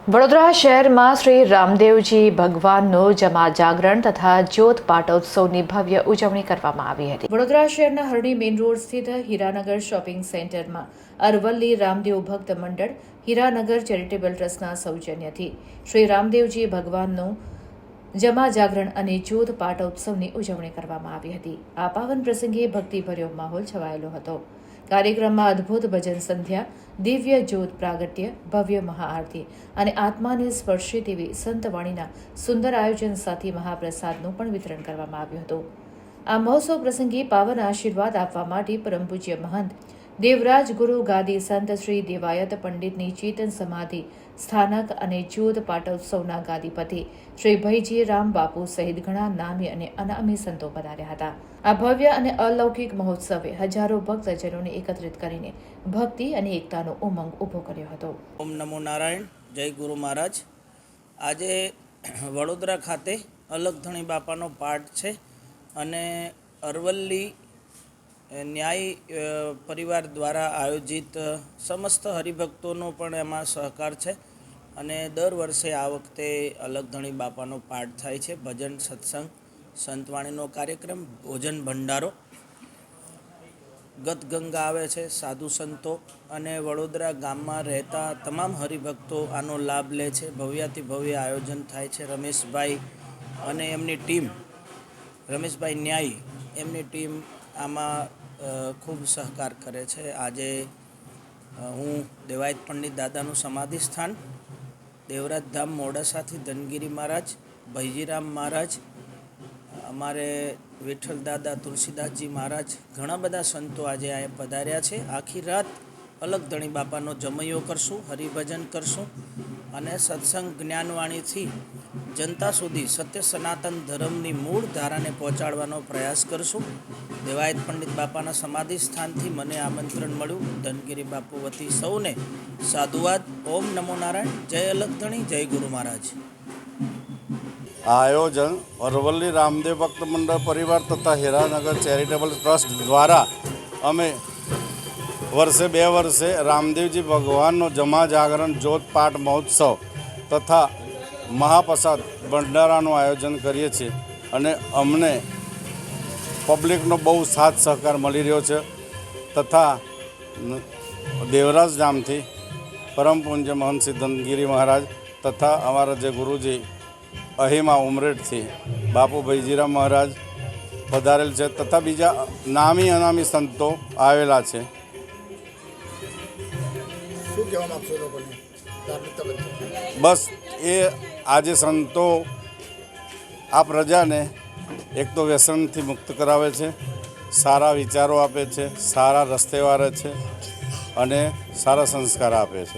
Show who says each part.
Speaker 1: વડોદરા શહેરમાં શ્રી રામદેવજી ભગવાનનો જમા જાગરણ તથા જ્યોત પાટોત્સવની ભવ્ય ઉજવણી કરવામાં આવી હતી। વડોદરા શહેરના હરણી મેઇન રોડ સ્થિત હીરાનગર શોપિંગ સેન્ટરમાં અરવલ્લી રામદેવ ભક્ત મંડળ હીરાનગર ચેરિટેબલ ટ્રસ્ટના સૌજન્યથી શ્રી રામદેવજી ભગવાનનો જમા જાગરણ અને જ્યોત પાટોત્સવની ઉજવણી કરવામાં આવી હતી। આ પાવન પ્રસંગે ભક્તિભર્યો માહોલ છવાયેલો હતો। કાર્યક્રમમાં અદ્ભુત ભજન સંધ્યા, દિવ્ય જ્યોત પ્રાગટ્ય, ભવ્ય મહાઆરતી અને આત્માને સ્પર્શે તેવી સંતવાણીના સુંદર આયોજન સાથે મહાપ્રસાદનું પણ વિતરણ કરવામાં આવ્યું હતું। આ મહોત્સવ પ્રસંગે પાવન આશીર્વાદ આપવા માટે પરમ પૂજ્ય મહંત દેવરાજ ગુરુ ગાદી સંત શ્રી દેવાયત પંડિતની ચેતન સમાધિ સ્થાનક અને જ્યોત પાટોત્સવના ગાદીપતિ શ્રી ભૈજી રામ બાપુ સહિત ઘણા નામી અને અનામી સંતો પધાર્યા હતા। આ ભવ્ય અને અલૌકિક મહોત્સવે હજારો ભક્તજનોને એકત્રિત કરીને ભક્તિ અને એકતાનો ઉમંગ ઊભો કર્યો હતો।
Speaker 2: ઓમ નમો નારાયણ, જય ગુરુ મહારાજ। આજે વડોદરા ખાતે અલગધણી બાપાનો પાઠ છે અને અરવલ્લી ન્યાય પરિવાર દ્વારા આયોજિત સમસ્ત હરિભક્તોનો પણ એમાં સહકાર છે અને દર વર્ષે આ વખતે અલગધણી બાપાનો પાઠ થાય છે। ભજન, સત્સંગ, સંતવાણીનો કાર્યક્રમ, ભોજન ભંડારો, ગતગંગા આવે છે, સાધુ સંતો અને વડોદરા ગામમાં રહેતા તમામ હરિભક્તો આનો લાભ લે છે। ભવ્યાતિ ભવ્ય આયોજન થાય છે। રમેશભાઈ અને એમની ટીમ, રમેશભાઈ ન્યાય, એમની ટીમ આમાં ખૂબ સહકાર કરે છે। આજે હું દેવાયત પંડિત દાદાનું સમાધિ સ્થાન, દેવરાજ ધામ મોડાસાથી ધનગીરી મહારાજ, ભૈજીરામ મહારાજ, અમારે વિઠ્ઠલ દાદા, તુલસીદાસજી મહારાજ, ઘણા બધા સંતો આજે અહીંયા પધાર્યા છે। આખી રાત અલગધણી બાપાનો જમૈયો કરશું, હરિભજન કરશું અને સત્સંગ જ્ઞાનવાણીથી જનતા સુધી સત્ય સનાતન ધર્મની મૂળ ધારાને પહોંચાડવાનો પ્રયાસ કરશું। દેવાયત પંડિત બાપાના સમાધિ સ્થાનથી મને આમંત્રણ મળ્યું। ધનગીરી બાપુ વતી સૌને સાધુવાદ। ઓમ નમો નારાયણ, જય અલગધણી, જય ગુરુ મહારાજ।
Speaker 3: આ આયોજન અરવલ્લી રામદેવ ભક્ત મંડળ પરિવાર તથા હીરાનગર ચેરિટેબલ ટ્રસ્ટ દ્વારા અમે વર્ષે 2 વર્ષે રામદેવજી ભગવાનનો જમા જાગરણ જ્યોત પાઠ મહોત્સવ તથા મહાપ્રસાદ ભંડારાનું આયોજન કરીએ છીએ અને અમને પબ્લિકનો બહુ સાથ સહકાર મળી રહ્યો છે તથા દેવરાજ ધામથી પરમ પૂજ્ય મહંત શ્રી ધનગીરી મહારાજ તથા અમારા જે ગુરુજી અહીમા ઉમરેઠથી બાપુ ભૈજીરામ મહારાજ પધારેલ છે તથા બીજા નામી અનામી સંતો આવેલા છે।
Speaker 4: શું કહેવા માંગશો લોકોને?
Speaker 3: બસ એ આજે સંતો આ પ્રજાને એક તો વ્યસનથી મુક્ત કરાવે છે, સારા વિચારો આપે છે, સારા રસ્તે વાળે છે અને સારા સંસ્કાર આપે છે।